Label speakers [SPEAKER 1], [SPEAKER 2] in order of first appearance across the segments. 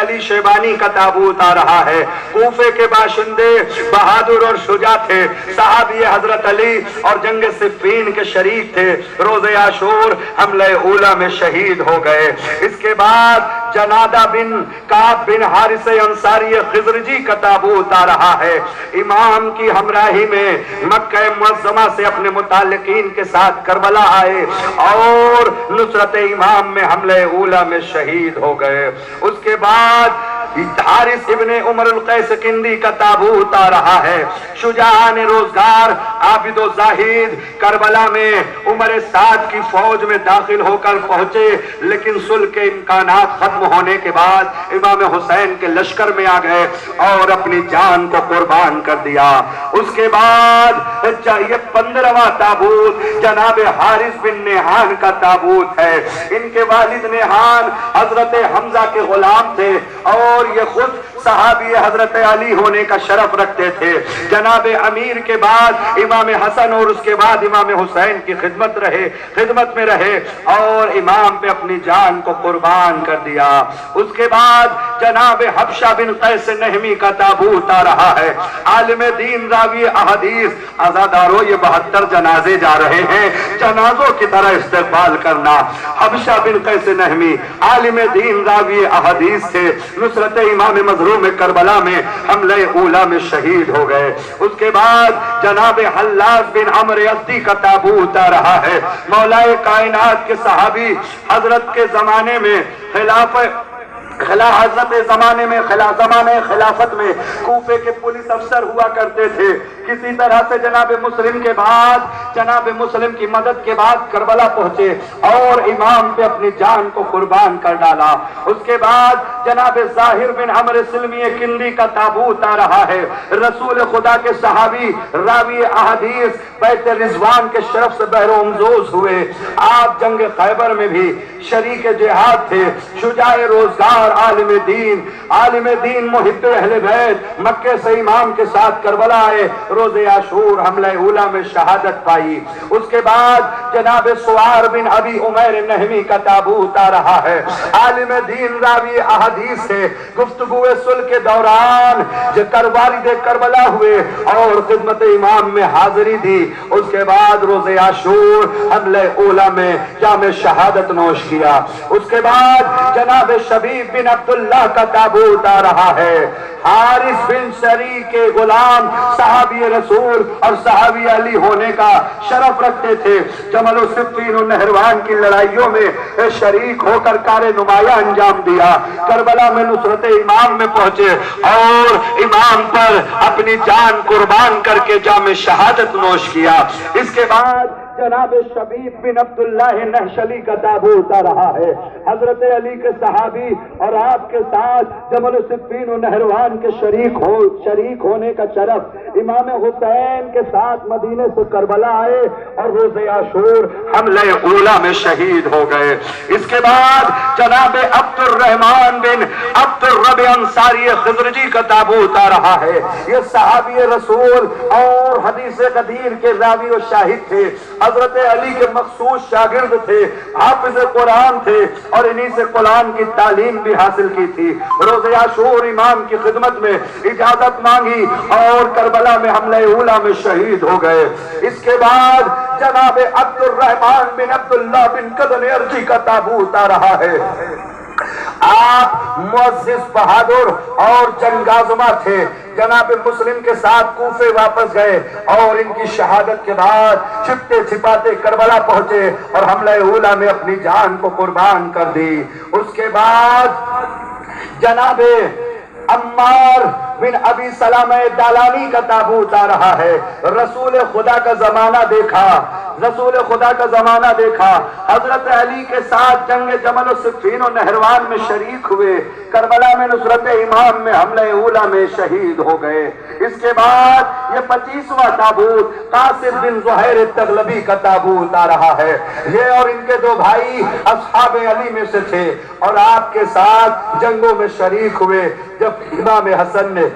[SPEAKER 1] علی شیبانی کا تابوت آ رہا ہے۔ کوفے کے باشندے بہادر اور شجاع تھے، صحابی حضرت علی اور جنگ صفین کے شریک تھے، روز عاشور حملہ اولا میں شہید ہو گئے۔ اس کے بعد جنادہ بن کعب بن حارث انصاری خزرجی کا تابوت آ رہا ہے۔ امام کی ہمراہی میں مکہ معظمہ سے اپنے متعلقین کے ساتھ کربلا آئے اور نصرت امام میں حملہ اولا میں شہید ہو گئے۔ اس کے بعد حارث ابن عمر القیس کندی کا تابوت آ رہا ہے۔ شجاعان روزگار عابد و زاہد کربلا میں عمر سعد کی فوج میں داخل ہو کر پہنچے، لیکن صلح کے امکانات ختم ہونے کے بعد امام حسین کے لشکر میں آ گئے اور اپنی جان کو قربان کر دیا۔ اس کے بعد یہ 15واں تابوت جناب حارث بن نیحان کا تابوت ہے۔ ان کے والد نیحان حضرت حمزہ کے غلام تھے اور یہ خود صحابی حضرت علی ہونے کا شرف رکھتے تھے۔ جناب امیر کے بعد امام حسن اور اس کے بعد امام حسین کی خدمت میں رہے اور امام پہ اپنی جان کو قربان کر دیا۔ اس کے بعد جناب حبشہ بن قیس نہمی کا تابوت آ رہا ہے۔ عالم دین راوی احادیث، عزادارو یہ 72 جنازے جا رہے ہیں، جنازوں کی طرح استقبال کرنا۔ حبشہ بن قیس نہمی عالم دین راوی احادیث تھے، نصرت امام مظلوم کربلا میں حملہ اولا میں شہید ہو گئے۔ اس کے بعد جناب حلاج بن عمرو ازدی کا تابوت آ رہا ہے۔ مولا کائنات کے صحابی حضرت کے زمانے میں زمانے خلافت میں کوفے کے پولیس افسر ہوا کرتے تھے۔ کسی طرح سے جناب مسلم کے بعد جناب مسلم کی مدد کے بعد کربلا پہنچے اور امام پہ اپنی جان کو قربان کر ڈالا۔ اس کے بعد جناب ظاہر بن عمرو سلمی کندی کا تابوت آ رہا ہے۔ رسول خدا کے صحابی راوی احادیث بیت رضوان کے شرف سے بحر امزوز ہوئے۔ آپ جنگ خیبر میں بھی شریک جہاد تھے، شجاع روزگار عالم دین محب اہل بیت، مکے سے امام کے ساتھ کربلا آئے، روز عاشور حملہ اولا میں شہادت پائی۔ اس کے بعد جناب سوار بن ابی عمیر نہمی کا تابوت آ رہا ہے۔ عالم دین راوی احادیث سے گفتگو صلح کے دوران والد کربلا ہوئے اور خدمت امام میں حاضری دی۔ اس کے بعد روز عاشور حملہ اولا میں جام شہادت نوش کیا۔ اس کے بعد جناب شبیب بن عبداللہ کا تابوت آ رہا ہے۔ حارث بن شریک کے غلام صحابی رسول اور صحابی علی ہونے کا شرف رکھتے تھے۔ جمل و صفین و نہروان کی لڑائیوں میں شریک ہو کر کار نمایاں انجام دیا۔ کربلا میں نصرت امام میں پہنچے اور امام پر اپنی جان قربان کر کے جام شہادت نوش کیا۔ اس کے بعد جناب شبیب بن عبداللہ نحشلی کا تابوت آ رہا ہے۔ حضرت علی کے صحابی اور آپ کے ساتھ جمل صفین و نہروان کے شریک ہونے کا شرف امام حسین کے ساتھ مدینے سے کربلا آئے اور روز عاشور حملہ اولا میں شہید ہو گئے۔ اس کے بعد جناب عبد الرحمن بن عبد الرب انصاری خزرجی کا تابوت آ رہا ہے۔ یہ صحابی رسول اور حدیث قدیر کے راوی و شاہد تھے، حضرت علی کے مخصوص شاگرد تھے، حافظ قرآن تھے اور انہی سے قرآن کی تعلیم بھی حاصل کی تھی۔ روز عاشور امام کی خدمت میں اجازت مانگی اور کربلا میں حملہ اولا میں شہید ہو گئے۔ اس کے بعد جناب عبد الرحمن بن عبداللہ بن قدن ارجی کا تابوت آ رہا ہے۔ آپ معزز بہادر اور جنگ آزما تھے، جناب مسلم کے ساتھ کوفے واپس گئے اور ان کی شہادت کے بعد چھپتے چھپاتے کربلا پہنچے اور حملہ اولا میں اپنی جان کو قربان کر دی۔ اس کے بعد جناب عمار بن ابی سلامہ دالانی کا تابوت آ رہا ہے۔ رسول خدا کا زمانہ دیکھا، حضرت علی کے ساتھ جنگ جمل و صفین و نہروان میں شریک ہوئے، کربلا میں نصرت امام میں حملہ اولا میں شہید ہو گئے۔ اس کے بعد یہ 25واں تابوت قاسم بن زہیر التغلبی کا تابوت آ رہا ہے۔ یہ اور ان کے دو بھائی اصحاب علی میں سے تھے اور آپ کے ساتھ جنگوں میں شریک ہوئے۔ جب امام حسن نے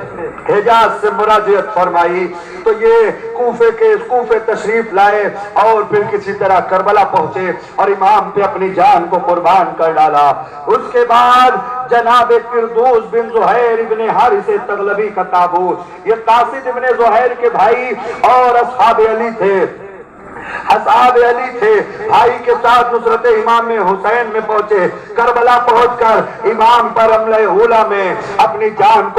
[SPEAKER 1] حجاز سے مراجعت فرمائی تو یہ کوفے تشریف لائے اور پھر کسی طرح کربلا پہنچے اور امام پہ اپنی جان کو قربان کر ڈالا۔ اس کے بعد جناب قردوس بن زہیر ابن حارث تغلبی کا تابوت، یہ قاصد ابن زہیر کے بھائی اور اصحاب علی تھے، بھائی کے ساتھ نصرت امام حسین میں پہنچے، کربلا پہنچ کر امام پر حملہ اولا میں اپنی جان کو